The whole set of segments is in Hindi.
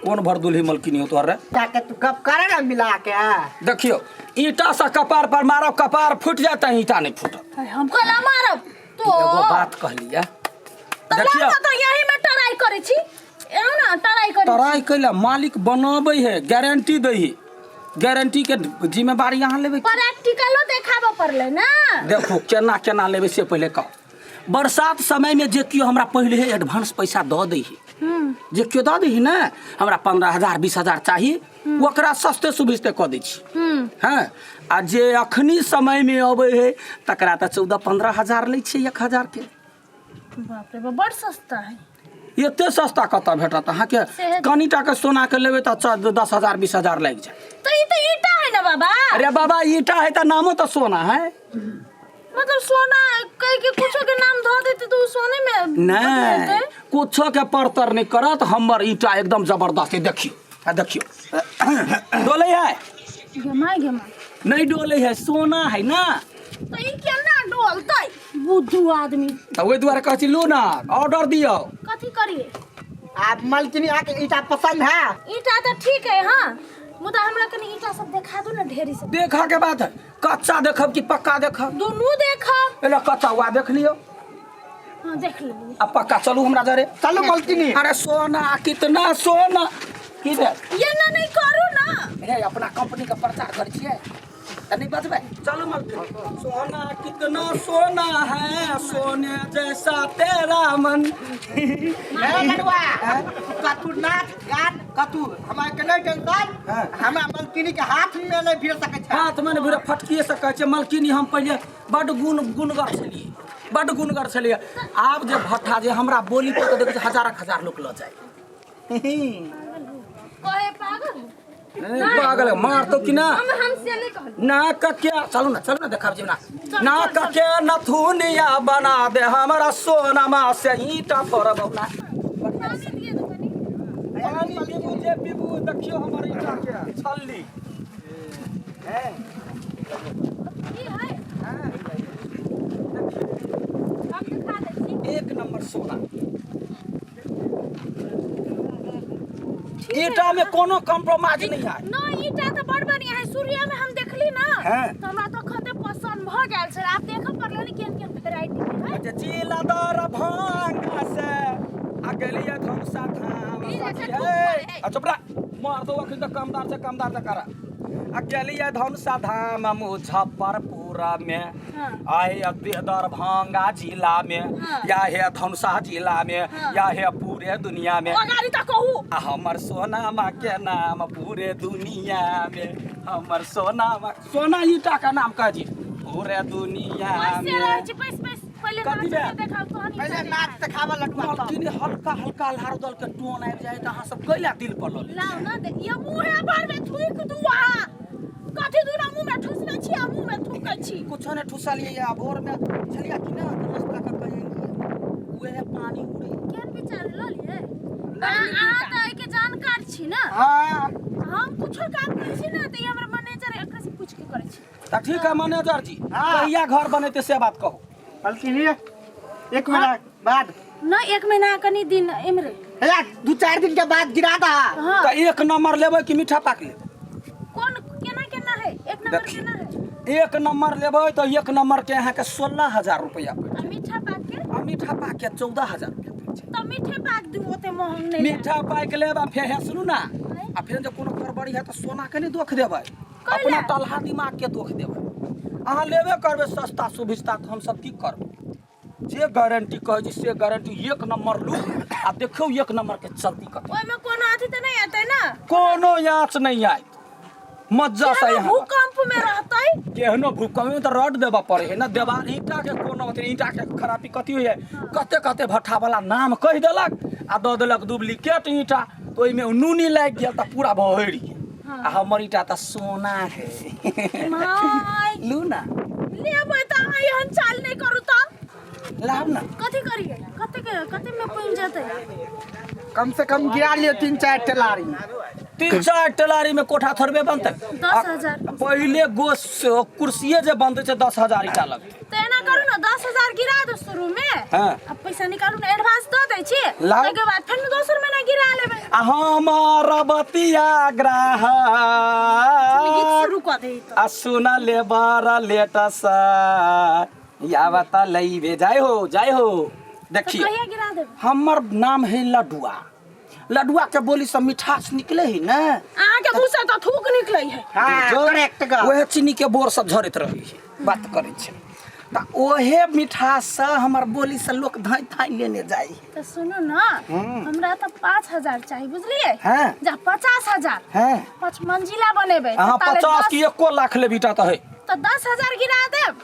कौन भर दुल्ही मलकिनी हो तोहर रे? ताके तू कब करे ना मिला के देखियो ईटा से कपार पर मारो, कपार फूट जाता है, ईटा नहीं फूटत। हमको ला मारब तो एगो बात कहलिया, तो देखियो लागत तो यही में टराई करे छी। एहू ना टराई करे। तराई कैला मालिक बनाबै है, गारंटी दै है, गारंटी के जिम्मेवारी यहाँ लेबै। प्रैक्टिकलो देखाबो पड़ले ना। देखो केना केना लेबै से पहले कहो। बरसात समय में जे कियो हमरा पहले ही एडवांस पैसा दऽ दै है, जे कियो दऽ दै है ना हमरा 15,000 20,000 चाहिए, ओकरा सस्ते सुभिस्ते कऽ दै छी। हाँ, आ जे अखनी समय में अबै है तकरा तऽ 14-15 हजार लै छै 1,000 के। बाप रे बाप, बड़ सस्ता है। एते सस्ता कतऽ भेटत अहाँके? कनिटा के सोना के लेबै तऽ 10,000 20,000 लागि जाय। तो ये तो ईटा है ना बाबा। अरे बाबा ईटा है तो नामो तो सोना है। मतलब सोना कह के कुछो के नाम धो देते तो सोने में नहीं, कुछो के परतर नहीं करत। हमर ईटा एकदम जबरदस्त है, देखियो देखियो डोले है घमा नहीं डोले है, सोना है ना। तो ये केना डोलतै बुद्धू आदमी? तो वही द्वारा कहती लो ना, ऑर्डर दियो। कथी करिए? आप मालकिनी आके ईटा पसंद है? ईटा तो ठीक है हाँ, मुदा हमरा कनी ईटा सब देखा दो ना ढेरी सब। देखा के बात है, कच्चा देखब कि पक्का देखब? दोनों देखब। पहले कच्चा हुआ देख लियो, हाँ देख लेलिए। अब पक्का चलू हमरा जरे। चलो मालकिनी। अरे सोना कितना सोना की दे ये ना नहीं करू ना। हे अपना कंपनी का प्रचार कर छिए नहीं बचबे। चलो मलकिनी, सोना कितना सोना है, सोने जैसा तेरा मन। मेरा गड़वा कतू नाच गान कतू हमारे के नहीं टेंशन। हमरा मालकिनी के हाथ में नहीं भिड़ सके छै। हाथ में भी फटकिए सकै छै। मलकिनी हम पहले बड गुणगर छलिए, बड गुणगर छलिए। आब जे भट्ठा जे हमरा बोली पर देखे छै हजार लोग ल जाए। कहे पागल पागल मार तो कि ना हमसे नहीं कहल ना क्या। चलो ना देखा जी ना के नथुनिया बना दे हमारा सोनमा से ईटा फोड़ब ना। पानी दिए तो कनी। पानी पीबू जे पीबू, देखियो हमर ईटा के छल्ली है। की है? हम दिखा दे छी। एक नंबर सोना। ईटा में कोनो कॉम्प्रोमाइज नहीं है। ना ईटा तो बड़ बढ़िया है। सूर्या में हम देखली ना तो हमरा तो खते पसंद भ गेल छै। आप देखब पड़ले नि केन वैरायटी है। अच्छा जिला दरभंगा से आ गेलिए धमसा धाम है। अच्छा बड़ा मार दो अखन तक कमदार से करा। आ गेलिए धमसा धाम मुजफ्फरपुर में, आए दरभंगा जिला में, या है धमसा जिला में, या है पूरे दुनिया में। गाड़ी तो कहू हमर सोनामा के नाम पूरे दुनिया में, हमर सोना ईटा का नाम कह जी पूरे दुनिया में। पहले कथी बे? देखाओ कहानी। पहले नाच दिखावा लगवा। मालकिनी हल्का लार दल के टोन आबि जाए त अहाँ सब कैला दिल पर ल ले। लाओ ना दे ये मुंह है बार में थूक दू वहां। कथी दूना मुंह में ठुसने छी आ मुंह में थूकै छी। कुछ ने ठुसलिए या भोर में चलिया कि ना रास्ता का कहीं उहे है पानी उड़े केन विचार ल लिए? आ त के जानकार छी ना। हां हम कुछो काम करै छी ना त हमरा मैनेजर एकरा से पूछ के करै छी। त ठीक है मैनेजर जी, हाँ। कहिया घर बनेते से बात कहो। मालकिनी 1 महीना बाद ना 1 महीना कनी दिन इमरे। या 2-4 दिन के बाद गिरा दा। हां त एक नंबर लेबै कि मीठा पाक लेबै? कौन केना है? 1 नंबर केना है? 1 नंबर लेबै तो 1 नंबर के यहाँ के 16,000 रुपया पड़े। आ मीठा पाक के? आ मीठा पाक के 14,000 रुपया पड़े छै। तो मीठे पाक दू ओते महंग नहीं। मीठा पाक लेब आ फेर है सुनू ना, आ फिर जब कोनो गड़बड़ी है तो सोना के नहीं दोख देबै, अपना टलहा दिमाग के दोख देबै। अहाँ लेबे करबै सस्ता सुभिस्ता तो हम सब की करबै? जे गारंटी कहे जी से गारंटी 1 नंबर लू आ देखियो 1 नंबर के चलती कत ओय में कोनो अथी त नहीं आते ना? कोनो याच नहीं आए मज्जा से यहाँ भूकंप में रहतै। केहनो भूकंप में तो रड देबा पड़े है ना। देवाल ईटा के कोनो अथी ईटा के खराबी कथी होय है, कते भट्ठा वाला नाम कह देलक आ द देलक डुप्लीकेट ईटा, तो ओइ में नूनी लाग गेल त पूरा भहरि गेल। आ हमर ईटा त सोना है। माय लू ना लेबै त अहाँ एहन चाल नहीं करू त लाभ ना। कथी करिए? कते में पहुंच जाते? कम से कम गिरा लियो 3-4 टेलारी। 3-4 टेलारी में कोठा थोड़बे बनते। 10,000 पहले गोस कुर्सिये जे बनते छै 10,000 ईटा लगते। तो एना करू ना 10,000 गिरा दो शुरू में। हाँ। अब पैसा निकालू ना, एडवांस दे दै छी। लाओ। ओके बाद फिर दोसर महीना गिरा लेबै। हमार बतिया गीत ग्राहक शुरू कर दे तो आ सुना ले बारा लेटसा या बता लईबे जाय हो देखिए कहिया गिरा दे हमर नाम है लडुआ लडुआ के बोली से मिठास निकले है ना आगे मुंह से तो थूक निकलै है हाँ करेक्ट का वह चीनी के बोर सब झरैत रही है बात करे छै त ओहे मिठास से हमर बोली से लोग धाई धाई लेने जाई तो सुनो ना हमरा तो 5,000 चाहिए बुझलिए हाँ। जा 50,000 हैं 5 मंजिला बनेबे अहाँ 50 की 1 लाख ले बीटा त है तो 10,000 गिरा देब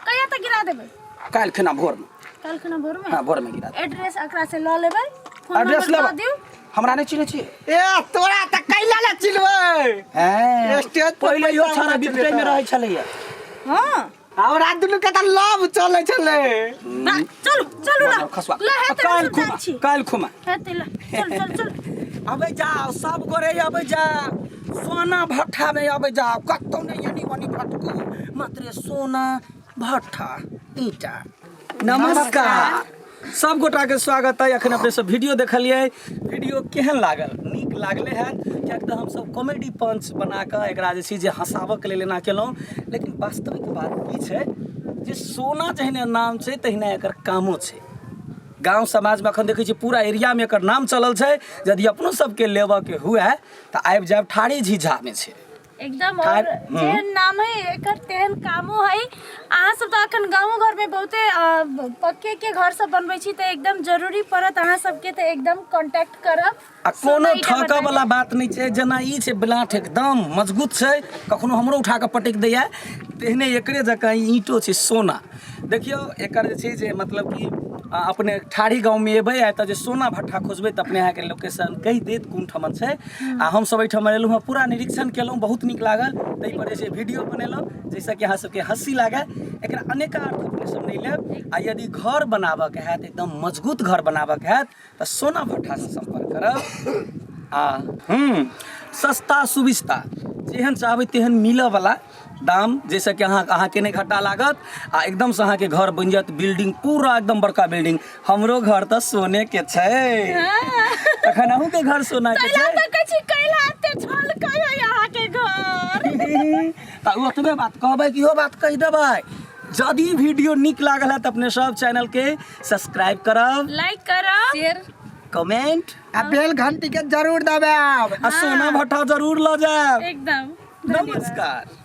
कहिया तक गिरा देबे काल खना भोर में कल खना भोर में हां भोर में गिरा एड्रेस एकरा से ल लेबै फोन एड्रेस नंबर लेब दऽ दियौ हमरा नहीं चिन्हे छी ए तोरा त कैला ले चिलबै हैं स्टेज पर पहिले यो पैसा छाना हमरा बिपटे में रहे छलैया हां और आ दुनु के त लव चलै छले चलू ना खसवा ले हेते काल सुताइ खुमा छी काल खुमा हेते ले चल अबे जाओ सब गोरे अबे जा सोना भट्ठा में अबे जाओ कतो नहीं यानी वनी भटको मात्र सोना भट्ठा ईटा नमस्कार सब गोटा के स्वागत है अखन अपने सब वीडियो देखलिए वीडियो केहन लागल नीक लागले है क्या तो हम सब कॉमेडी पंच बना के एकरा जे छी जे हंसाबे के लेल ना केलौं लेकिन वास्तविक बात की छै जे सोना जहने नाम छै तहिना एकर कामो छै गांव समाज में अखन देखै छी पूरा एरिया में एकर नाम चलल छै यदि अपनो सबके लेबऽ के हुए तऽ आबि जायब ठाड़ी झीझा में छै एकदम और जेहन नाम है एकर तेहन कामो है अहाँ सब तो अखन गाँव घर में बहुते पक्के के घर सब बनबै छी तऽ एकदम जरूरी पड़त अहाँ सबके तऽ एकदम कांटेक्ट करब आ कोनो ठका वाला बात नहीं छै जना ई छै ब्लाट एकदम मजबूत छै कखनो हमरो उठा के पटक दैया तेहने एकरे जकाँ ईंटो छै सोना देखियो एकर जे छै जे मतलब कि अपने ठाड़ी गाँव में एबै आ तऽ जे सोना भट्ठा खोजबै तऽ अपने अहाँके लोकेशन कहि देत कोन ठमन छै आ हम सब एहिठाम एलहुँ हँ पूरा निरीक्षण केलहुँ बहुत नीक लागल ताहि पर जे छै वीडियो बनेलहुँ जाहिसँ कि अहाँ सबके हँसी लागे एकरा अनेक अर्थ अपने सब नहीं लेब आ यदि घर बनाबऽके हैत एकदम मजबूत घर बनाबऽके हैत तऽ सोना भट्ठा से संपर्क करब आ सस्ता सुविस्ता जेहन चाहबै तेहन मिलऽ वाला दाम जैसे कि अहाँके नहीं घाटा लागत आ एकदम से अहाँके घर बन जात बिल्डिंग पूरा एकदम बड़का बिल्डिंग हमरो घर तऽ सोने के छै अखन अहूँ के घर सोना के छै तऽ ओतबे बात कहबै कि इहो बात कहि देबै यदि वीडियो नीक लागल है तऽ अपने सब चैनल के सब्सक्राइब करब लाइक करब शेयर कमेंट आ बेल घंटी के जरूर दबाब आ सोना भट्ठा जरूर लऽ जायब एकदम नमस्कार।